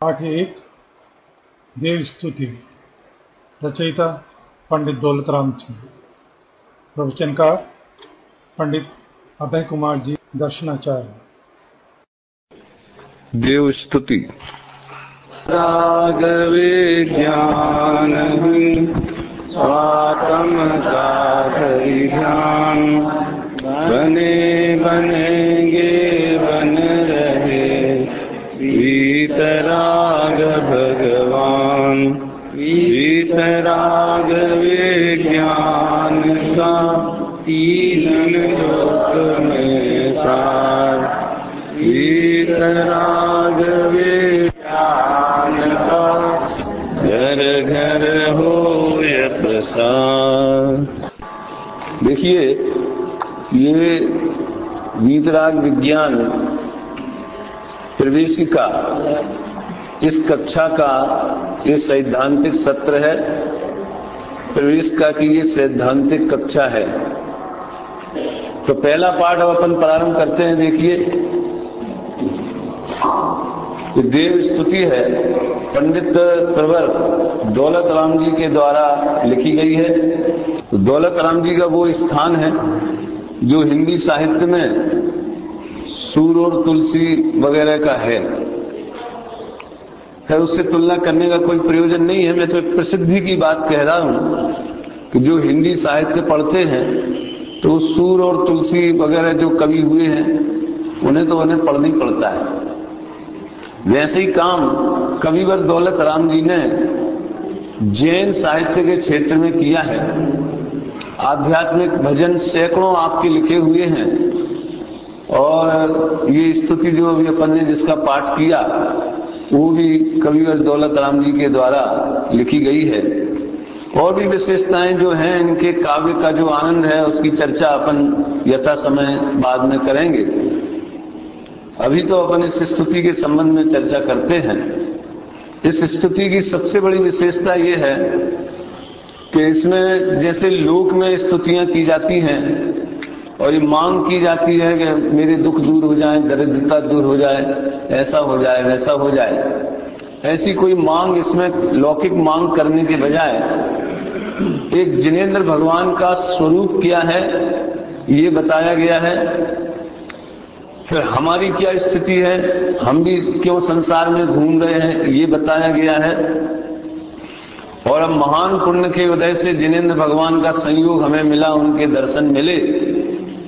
आगे एक देव स्तुति। रचयिता पंडित दौलत राम चंद्र। प्रवचनकार पंडित अभय कुमार जी दर्शनाचार्य। देव स्तुति। राघवे ज्ञान स्वात्म साधि ध्यान बने बनेंगे बन रहे वीतराग भगवान। वीतराग विज्ञान का तीन लोक में सार। वीतराग विज्ञान का घर घर हो ये प्रसार। देखिए, ये वीतराग विज्ञान प्रवेशिका इस कक्षा का ये सैद्धांतिक सत्र है। प्रवेशिका की ये सैद्धांतिक कक्षा है। तो पहला पाठ अब अपन प्रारंभ करते हैं। देखिए, ये देव स्तुति है, पंडित प्रवर दौलत राम जी के द्वारा लिखी गई है। तो दौलत राम जी का वो स्थान है जो हिंदी साहित्य में सूर और तुलसी वगैरह का है। खैर, उससे तुलना करने का कोई प्रयोजन नहीं है। मैं तो प्रसिद्धि की बात कह रहा हूं कि जो हिंदी साहित्य पढ़ते हैं तो सूर और तुलसी वगैरह जो कवि हुए हैं उन्हें पढ़ना ही पड़ता है। वैसे ही काम कविवर दौलत राम जी ने जैन साहित्य के क्षेत्र में किया है। आध्यात्मिक भजन सैकड़ों आपके लिखे हुए हैं और ये स्तुति जो अभी अपन ने जिसका पाठ किया वो भी कविवर दौलत राम जी के द्वारा लिखी गई है। और भी विशेषताएं जो हैं इनके काव्य का जो आनंद है उसकी चर्चा अपन यथा समय बाद में करेंगे। अभी तो अपन इस स्तुति के संबंध में चर्चा करते हैं। इस स्तुति की सबसे बड़ी विशेषता ये है कि इसमें जैसे लोक में स्तुतियां की जाती हैं और ये मांग की जाती है कि मेरे दुख दूर हो जाए, दरिद्रता दूर हो जाए, ऐसा हो जाए, वैसा हो जाए, ऐसी कोई मांग इसमें लौकिक मांग करने के बजाय एक जिनेंद्र भगवान का स्वरूप क्या है ये बताया गया है। फिर हमारी क्या स्थिति है, हम भी क्यों संसार में घूम रहे हैं ये बताया गया है। और अब महान पुण्य के उदय से जिनेंद्र भगवान का संयोग हमें मिला, उनके दर्शन मिले,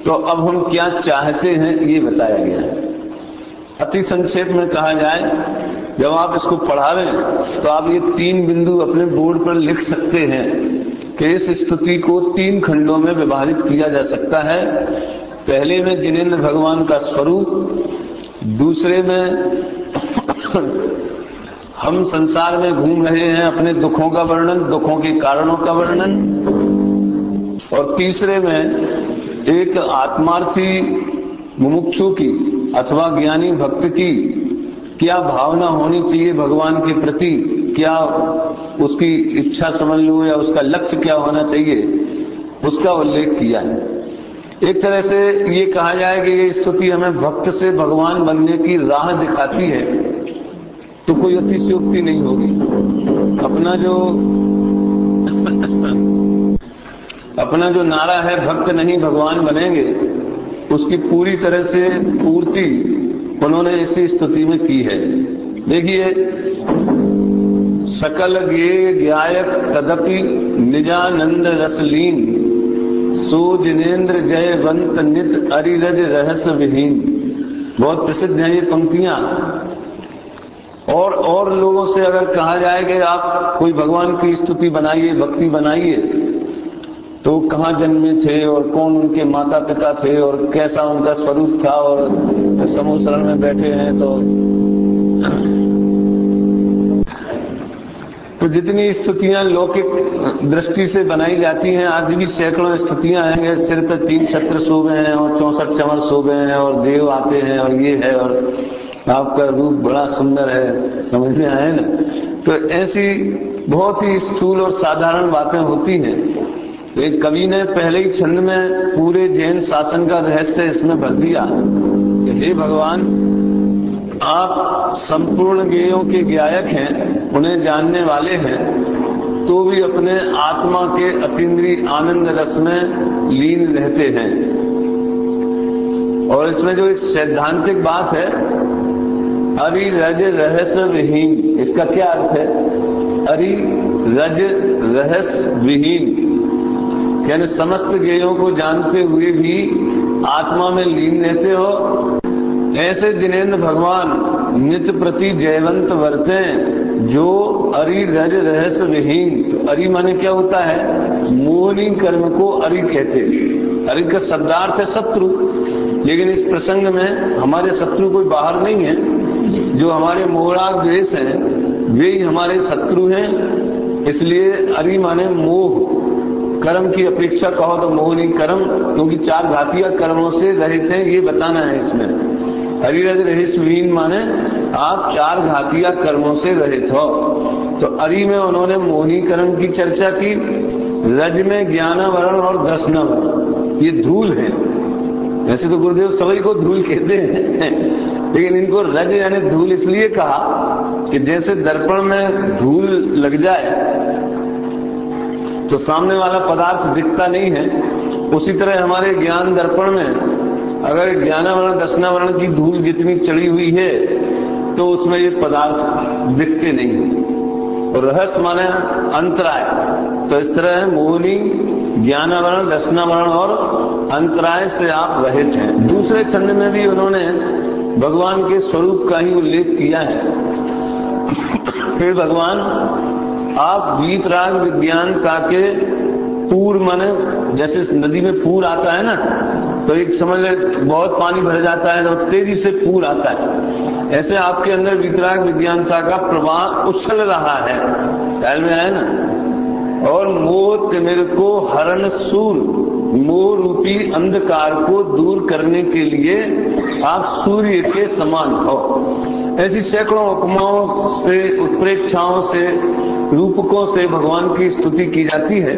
तो अब हम क्या चाहते हैं ये बताया गया है। अति संक्षेप में कहा जाए, जब आप इसको पढ़ा रहे हैं तो आप ये 3 बिंदु अपने बोर्ड पर लिख सकते हैं कि इस स्तुति को 3 खंडों में विभाजित किया जा सकता है। पहले में जिनेंद्र भगवान का स्वरूप, दूसरे में हम संसार में घूम रहे हैं अपने दुखों का वर्णन, दुखों के कारणों का वर्णन, और तीसरे में एक आत्मार्थी मुमुक्षु की अथवा ज्ञानी भक्त की क्या भावना होनी चाहिए भगवान के प्रति, क्या उसकी इच्छा समझ लो या उसका लक्ष्य क्या होना चाहिए, उसका उल्लेख किया है। एक तरह से ये कहा जाए कि ये स्तुति हमें भक्त से भगवान बनने की राह दिखाती है, तो कोई अतिशयोक्ति नहीं होगी। अपना जो नारा है भक्त नहीं भगवान बनेंगे, उसकी पूरी तरह से पूर्ति उन्होंने इसी स्तुति में की है। देखिए, सकल गे गायक तदपि निजानंद रसलीन, सो जिनेन्द्र जयवंत नित अरिरज रहस विहीन। बहुत प्रसिद्ध है ये पंक्तियां। और लोगों से अगर कहा जाए कि आप कोई भगवान की स्तुति बनाइए, भक्ति बनाइए, तो कहाँ जन्मे थे और कौन उनके माता पिता थे और कैसा उनका स्वरूप था, और समूह शरण में बैठे हैं तो जितनी स्तुतियां लौकिक दृष्टि से बनाई जाती हैं, आज भी सैकड़ों स्तुतियां हैं। सिर पे 3 छत्र शोभे हैं और 64 चमर शोभे हैं और देव आते हैं और ये है और आपका रूप बड़ा सुंदर है, समझ में आए ना। तो ऐसी बहुत ही स्थूल और साधारण बातें होती हैं। एक कवि ने पहले ही छंद में पूरे जैन शासन का रहस्य इसमें भर दिया कि हे भगवान, आप संपूर्ण गेयों के गायक हैं, उन्हें जानने वाले हैं, तो भी अपने आत्मा के अतीन्द्रिय आनंद रस में लीन रहते हैं। और इसमें जो एक सैद्धांतिक बात है, अरि रज रहस्य विहीन, इसका क्या अर्थ है? अरि रज रहस्य विहीन यानी समस्त गेयों को जानते हुए भी आत्मा में लीन रहते हो। ऐसे जिनेन्द्र भगवान नित्य प्रति जयवंत वर्ते, जो अरि रज रहस्य विहीन। तो अरि माने क्या होता है? मोहनी कर्म को अरि कहते। अरि का शब्दार्थ है शत्रु, लेकिन इस प्रसंग में हमारे शत्रु कोई बाहर नहीं है। जो हमारे मोहराग द्वेष हैं वे ही हमारे शत्रु हैं। इसलिए अरि माने मोह, कर्म की अपेक्षा कहो तो मोहनी कर्म, क्योंकि 4 घातीय कर्मों से रहित हैं, ये बताना है इसमें। हरिरज रहिस्वीन माने आप 4 घातीय कर्मों से रहित हो। तो अरि में उन्होंने मोहनी कर्म की चर्चा की, रज में ज्ञानावरण और दर्शनावरण, ये धूल है। वैसे तो गुरुदेव सभी को धूल कहते हैं, लेकिन इनको रज यानी धूल इसलिए कहा कि जैसे दर्पण में धूल लग जाए तो सामने वाला पदार्थ दिखता नहीं है, उसी तरह हमारे ज्ञान दर्पण में अगर ज्ञानावरण दर्शनावरण की धूल जितनी चढ़ी हुई है तो उसमें ये पदार्थ दिखते नहीं। और रहस्य माने अंतराय, तो इस तरह है मोहनी ज्ञानावरण दर्शनावरण और अंतराय से आप रहित हैं। दूसरे छंद में भी उन्होंने भगवान के स्वरूप का ही उल्लेख किया है। फिर भगवान आप वीतराग विज्ञानता के पूर माने जैसे नदी में पूर आता है ना, तो एक समझ ले बहुत पानी भर जाता है तो तेजी से पूर आता है, ऐसे आपके अंदर वीतराग विज्ञानता का प्रवाह उछल रहा है, ख्याल में आया ना। और मोह तिमिर को हरण सूर, मोह रूपी अंधकार को दूर करने के लिए आप सूर्य के समान हो। ऐसी सैकड़ों उपमाओं से, उत्प्रेक्षाओं से, रूपकों से भगवान की स्तुति की जाती है।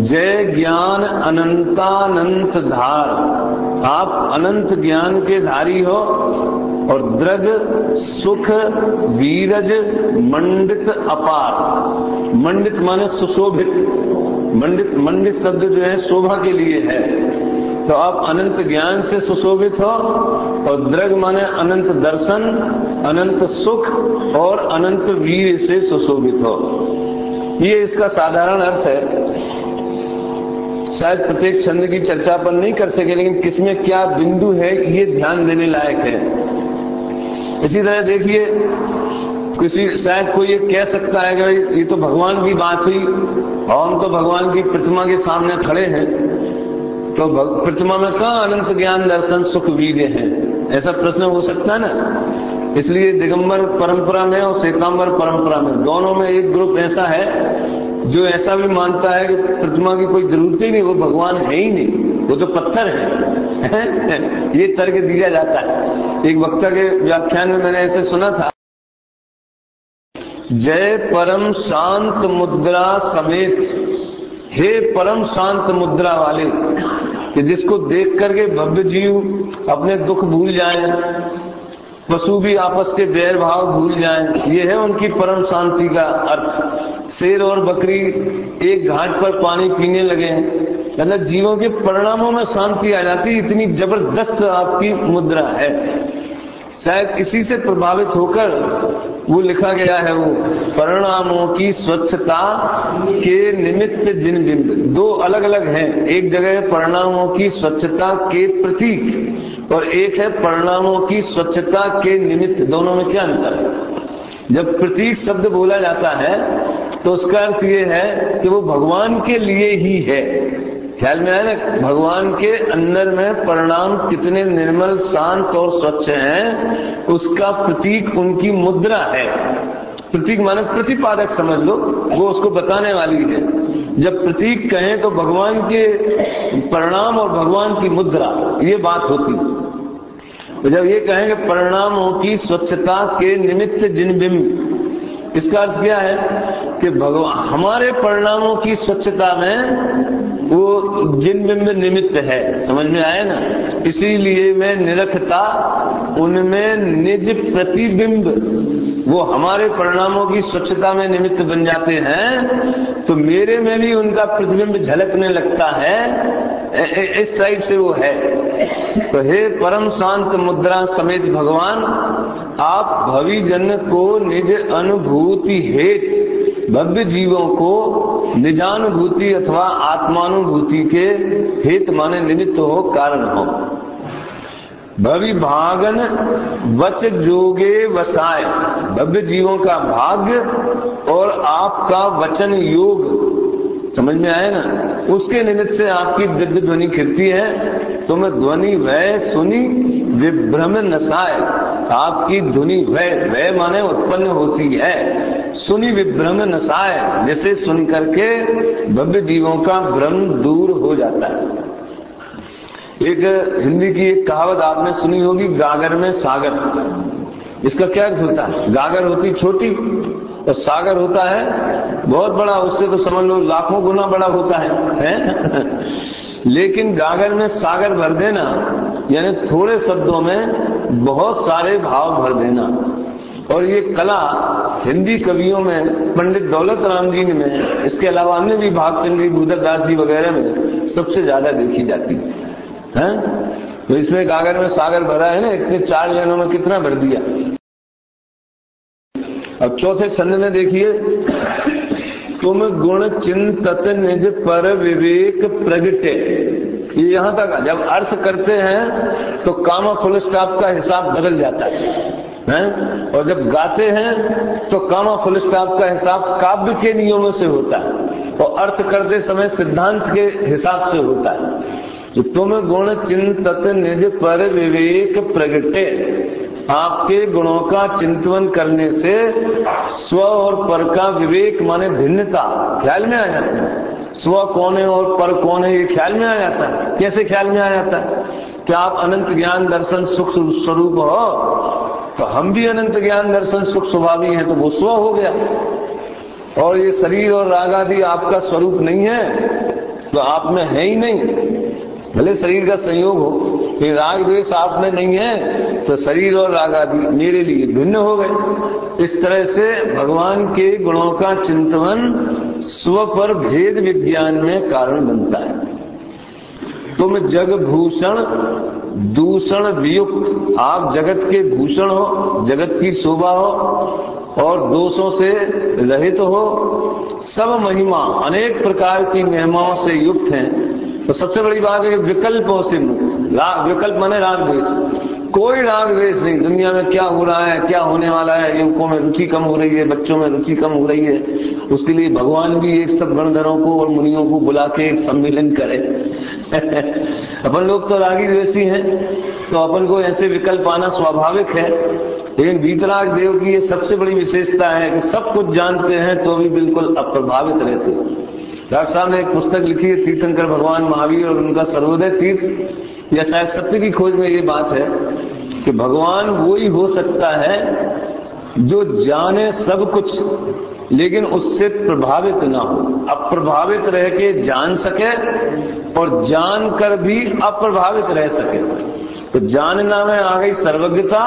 जय ज्ञान अनंतानंत धार, आप अनंत ज्ञान के धारी हो। और द्रग सुख वीरज मंडित अपार, मंडित माने सुशोभित, मंडित शब्द जो है शोभा के लिए है, तो आप अनंत ज्ञान से सुशोभित हो। और द्रग माने अनंत दर्शन, अनंत सुख और अनंत वीर से सुशोभित हो। ये इसका साधारण अर्थ है। शायद प्रत्येक छंद की चर्चा पर नहीं कर सके, लेकिन किसमें क्या बिंदु है ये ध्यान देने लायक है। इसी तरह देखिए, किसी शायद कोई ये कह सकता है कि ये तो भगवान की बात हुई और हम तो भगवान की प्रतिमा के सामने खड़े हैं, तो प्रतिमा में कहाँ अनंत ज्ञान दर्शन सुख वीर्य है, ऐसा प्रश्न हो सकता है ना। इसलिए दिगंबर परंपरा में और श्वेतांबर परंपरा में दोनों में एक ग्रुप ऐसा है जो ऐसा भी मानता है कि प्रतिमा की कोई जरूरत ही नहीं, वो भगवान है ही नहीं, वो तो पत्थर है। ये तर्क दिया जाता है। एक वक्ता के व्याख्यान में मैंने ऐसे सुना था, जय परम शांत मुद्रा समेत, हे परम शांत मुद्रा वाले, कि जिसको देख करके भव्य जीव अपने दुख भूल जाएं, पशु भी आपस के बैर भाव भूल जाएं, ये है उनकी परम शांति का अर्थ। शेर और बकरी एक घाट पर पानी पीने लगे, मतलब जीवों के परिणामों में शांति आ जाती, इतनी जबरदस्त आपकी मुद्रा है। शायद इसी से प्रभावित होकर वो लिखा गया है, वो परिणामों की स्वच्छता के निमित्त जिन बिंब, दो अलग अलग हैं। एक जगह है परिणामों की स्वच्छता के प्रतीक और एक है परिणामों की स्वच्छता के निमित्त। दोनों में क्या अंतर है? जब प्रतीक शब्द बोला जाता है तो उसका अर्थ ये है कि वो भगवान के लिए ही है। ख्याल में आया ना, भगवान के अंदर में परिणाम कितने निर्मल शांत और स्वच्छ हैं, उसका प्रतीक उनकी मुद्रा है। प्रतीक माने प्रतिपादक समझ लो, वो उसको बताने वाली है। जब प्रतीक कहें तो भगवान के परिणाम और भगवान की मुद्रा, ये बात होती। तो जब ये कहेंगे परिणामों की स्वच्छता के निमित्त जिन बिंब, इसका अर्थ क्या है कि भगवान हमारे परिणामों की स्वच्छता में वो जिन बिंब निमित्त है, समझ में आया ना। इसीलिए मैं निरखता उनमें निज प्रतिबिंब, वो हमारे परिणामों की स्वच्छता में निमित्त बन जाते हैं, तो मेरे में भी उनका प्रतिबिंब झलकने लगता है। इस टाइप से वो है। तो हे परम शांत मुद्रा समेत भगवान, आप भवि जन को निज अनुभूति हेतु भव्य जीवों को निजानुभूति अथवा आत्मानुभूति के हेतु माने निमित्त हो, कारण हो। भवि भागन वच जोगे वसाय, भव्य जीवों का भाग्य और आपका वचन योग, समझ में आए ना। उसके निमित्त से आपकी दिव्य ध्वनि खिलती है। तुम ध्वनि वह सुनी विभ्रम नसाय, आपकी ध्वनि वह माने उत्पन्न होती है, सुनी विभ्रम नसाय, जैसे सुन करके भव्य जीवों का भ्रम दूर हो जाता है। एक हिंदी की एक कहावत आपने सुनी होगी, गागर में सागर। इसका क्या अर्थ होता है? गागर होती छोटी और सागर होता है बहुत बड़ा, उससे तो समझ लो लाखों गुना बड़ा होता है? लेकिन गागर में सागर भर देना यानी थोड़े शब्दों में बहुत सारे भाव भर देना। और ये कला हिंदी कवियों में पंडित दौलत राम जी में, इसके अलावा अन्य भी भागचंद्र जी, भूदरदास जी वगैरह में सबसे ज्यादा देखी जाती है। तो इसमें गागर में सागर भरा है ना, इतने 4 लाइनों में कितना भर दिया। अब चौथे छंद में देखिए, तुम गुण चिंतत निज पर विवेक प्रगटे। ये यहां तक जब अर्थ करते हैं तो कामा फुल स्टॉप का हिसाब बदल जाता है, और जब गाते हैं तो कामा फुल स्टॉप का हिसाब काव्य के नियमों से होता है और अर्थ करते समय सिद्धांत के हिसाब से होता है। तो तुम गुण चिंतत निज पर विवेक प्रगटे, आपके गुणों का चिंतन करने से स्व और पर का विवेक माने भिन्नता ख्याल में आ जाती है। स्व कौन है और पर कौन है ये ख्याल में आ जाता है। कैसे ख्याल में आ जाता है? क्या आप अनंत ज्ञान दर्शन सुख स्वरूप हो, तो हम भी अनंत ज्ञान दर्शन सुख स्वभावी हैं, तो वो स्व हो गया। और ये शरीर और राग आदि आपका स्वरूप नहीं है, तो आप में है ही नहीं। भले शरीर का संयोग हो, फिर राग द्वेष आप में नहीं है, तो शरीर और राग आदि मेरे लिए भिन्न हो गए। इस तरह से भगवान के गुणों का चिंतन स्व पर भेद विज्ञान में कारण बनता है। तुम जग भूषण दूषण वियुक्त, आप जगत के भूषण हो, जगत की शोभा हो और दोषों से रहित हो, सब महिमा अनेक प्रकार की महिमाओं से युक्त हैं। तो सबसे बड़ी बात है विकल्पों से मुक्त। विकल्प माने राग द्वेष, कोई राग द्वेष नहीं। दुनिया में क्या हो रहा है, क्या होने वाला है, युवकों में रुचि कम हो रही है, बच्चों में रुचि कम हो रही है, उसके लिए भगवान भी एक सब गणधरों को और मुनियों को बुला के एक सम्मेलन करे। अपन लोग तो रागी द्वेषी हैं, तो अपन को ऐसे विकल्प आना स्वाभाविक है। लेकिन वीतराग देव की ये सबसे बड़ी विशेषता है कि सब कुछ जानते हैं तो भी बिल्कुल अप्रभावित रहते हैं। डॉक्टर साहब ने एक पुस्तक लिखी है, तीर्थंकर भगवान महावीर और उनका सर्वोदय तीर्थ, या शायद सत्य की खोज में ये बात है कि भगवान वो ही हो सकता है जो जाने सब कुछ लेकिन उससे प्रभावित ना हो, अप्रभावित रह के जान सके और जानकर भी अप्रभावित रह सके। तो जानना में आ गई सर्वज्ञता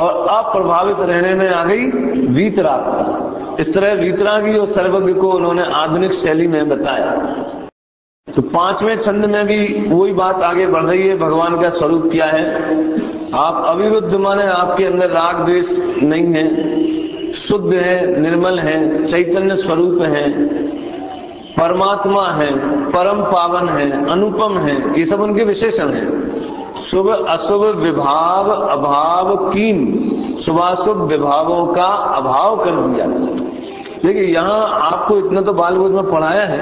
और अप्रभावित रहने में आ गई वीतरागता। इस तरह वीतरागी और सर्वज्ञ को उन्होंने आधुनिक शैली में बताया। तो 5वें छंद में भी वही बात आगे बढ़ रही है। भगवान का स्वरूप क्या है? आप अविरुद्ध माने आपके अंदर राग द्वेष नहीं है, शुद्ध है, निर्मल है, चैतन्य स्वरूप है, परमात्मा है, परम पावन है, अनुपम है, ये सब उनके विशेषण हैं। शुभ अशुभ विभाव अभाव कीन, शुभाशुभ विभावों का अभाव कर दिया। देखिए यहाँ आपको इतना तो बालबोध में पढ़ाया है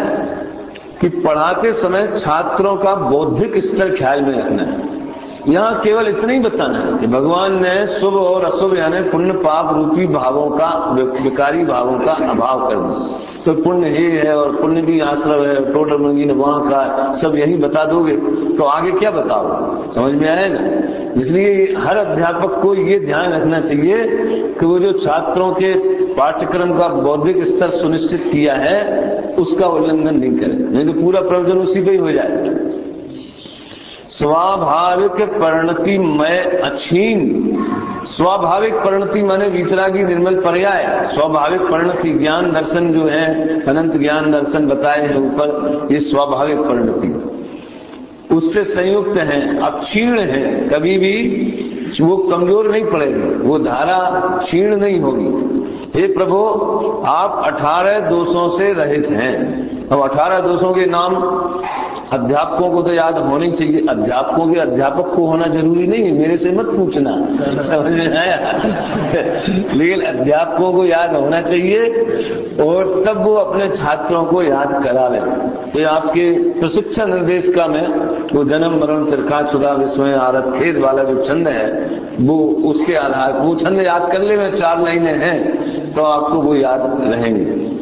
कि पढ़ाते समय छात्रों का बौद्धिक स्तर ख्याल में रखना है। यहाँ केवल इतना ही बताना है कि भगवान ने शुभ और अशुभ यानी पुण्य पाप रूपी भावों का, विकारी भावों का अभाव कर दिया। तो पुण्य ही है और पुण्य भी आश्रव है, टोटल मंगी वहां का सब यही बता दोगे तो आगे क्या बताओ? समझ में आएगा? इसलिए हर अध्यापक को ये ध्यान रखना चाहिए कि वो जो छात्रों के पाठ्यक्रम का बौद्धिक स्तर सुनिश्चित किया है उसका उल्लंघन नहीं करें, नहीं तो पूरा प्रवचन उसी पे ही हो जाए। स्वाभाविक परिणति में अक्षीण, स्वाभाविक परिणति माने वीतरागी निर्मल पर्याय। स्वाभाविक परिणति ज्ञान दर्शन जो है, अनंत ज्ञान दर्शन बताए हैं ऊपर, ये स्वाभाविक परिणति उससे संयुक्त है, अक्षीण है, कभी भी वो कमजोर नहीं पड़ेगी, वो धारा क्षीण नहीं होगी। हे प्रभु, आप 18 दोषों से रहित हैं। अब 18 दोषों के नाम अध्यापकों को तो याद होने चाहिए। अध्यापकों के अध्यापक को होना जरूरी नहीं है, मेरे से मत पूछना, समझ में आया? लेकिन अध्यापकों को याद होना चाहिए और तब वो अपने छात्रों को याद करावे। तो आपके प्रशिक्षण निर्देशिका में वो जन्म मरण तिरखा चुदा विस्मय आरत खेद वाला जो छंद है, वो उसके आधार पर वो छंद याद कर ले। में 4 लाइनें हैं तो आपको वो याद रहेंगे।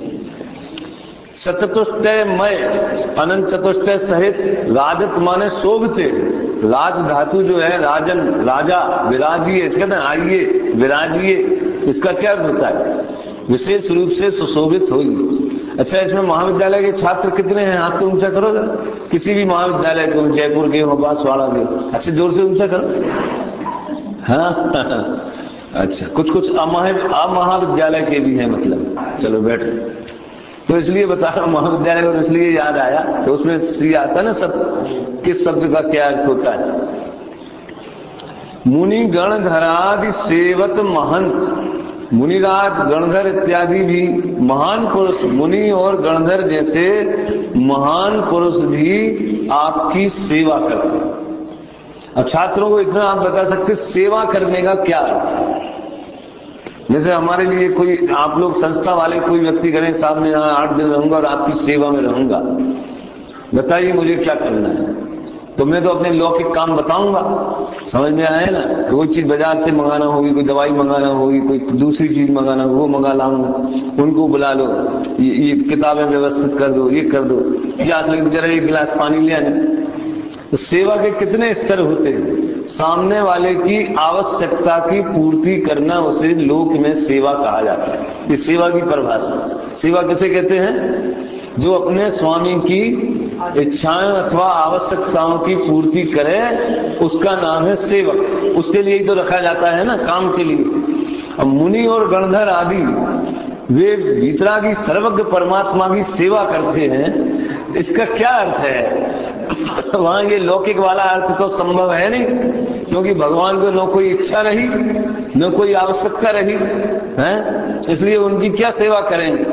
सचतुष्टयमय, अनंत चतुष्टय सहित, राजत माने शोभते, राज धातु जो है राजन, राजा, विराजिए, इसके कहते हैं आइए विराजिए। इसका क्या अर्थ होता है? विशेष रूप से सुशोभित होगी। अच्छा, इसमें महाविद्यालय के छात्र कितने हैं? हाथ तो ऊंचा करो जरा। किसी भी महाविद्यालय को, जयपुर के हो, बांसवाड़ा के, अच्छे जोर से ऊंचा करो। हाँ अच्छा, कुछ अमहाविद्यालय के भी हैं, मतलब। चलो बैठो। तो इसलिए बता रहा हूं महाविद्यालय को, इसलिए याद आया। तो उसमें सी आता ना, सब किस शब्द का क्या अर्थ होता है। मुनि गणधरादि सेवत महंत, मुनिराज गणधर इत्यादि भी महान पुरुष, मुनि और गणधर जैसे महान पुरुष भी आपकी सेवा करते हैं। अब छात्रों को इतना आप बता सकते सेवा करने का क्या अर्थ है। जैसे हमारे लिए कोई, आप लोग संस्था वाले कोई व्यक्ति करें, साहब मैं यहाँ 8 दिन रहूंगा और आपकी सेवा में रहूंगा, बताइए मुझे क्या करना है। तो मैं तो अपने लौकिक काम बताऊंगा, समझ में आए ना। कोई चीज बाजार से मंगाना होगी, कोई दवाई मंगाना होगी, कोई दूसरी चीज मंगाना होगी, वो मंगा लाऊंगा। उनको बुला लो, ये किताबें व्यवस्थित कर दो, ये कर दो, प्यास लगी जरा एक गिलास पानी ले आने। तो सेवा के कितने स्तर होते हैं। सामने वाले की आवश्यकता की पूर्ति करना, उसे लोक में सेवा कहा जाता है। ये सेवा की परिभाषा। सेवा किसे कहते हैं? जो अपने स्वामी की इच्छाएं अथवा आवश्यकताओं की पूर्ति करे, उसका नाम है सेवक। उसके लिए ही तो रखा जाता है ना, काम के लिए। अब मुनि और गणधर आदि वे वीतरागी सर्वज्ञ परमात्मा की सेवा करते हैं। इसका क्या अर्थ है? वहां ये लौकिक वाला अर्थ तो संभव है नहीं, क्योंकि भगवान को न कोई इच्छा रही, न कोई आवश्यकता रही है, इसलिए उनकी क्या सेवा करेंगे।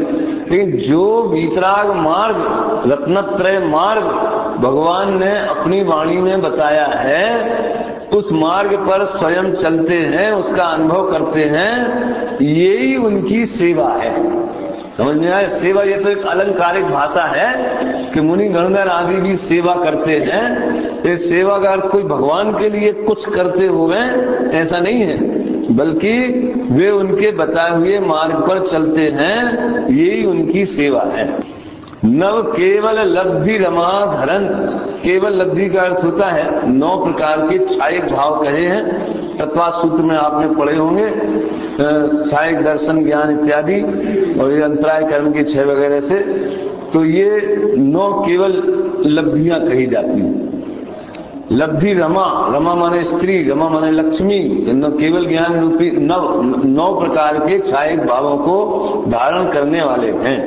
लेकिन जो वीतराग मार्ग, रत्नत्रय मार्ग भगवान ने अपनी वाणी में बताया है, उस मार्ग पर स्वयं चलते हैं, उसका अनुभव करते हैं, यही उनकी सेवा है। समझ में आए? सेवा ये तो एक अलंकारिक भाषा है कि मुनि गणधर आदि भी सेवा करते हैं। ये सेवा का अर्थ कोई भगवान के लिए कुछ करते हुए ऐसा नहीं है, बल्कि वे उनके बताए हुए मार्ग पर चलते हैं, यही उनकी सेवा है। नव केवल लब्धि रमा धरंत, केवल लब्धि का अर्थ होता है 9 प्रकार के छायक भाव कहे हैं। तत्वा सूत्र में आपने पढ़े होंगे, छायक दर्शन ज्ञान इत्यादि, और ये अंतराय कर्म की 6 वगैरह से। तो ये 9 केवल लब्धियां कही जाती हैं। लब्धि रमा, रमा माने स्त्री, रमा माने लक्ष्मी, केवल ज्ञान रूपी 9 प्रकार के छायक भावों को धारण करने वाले हैं।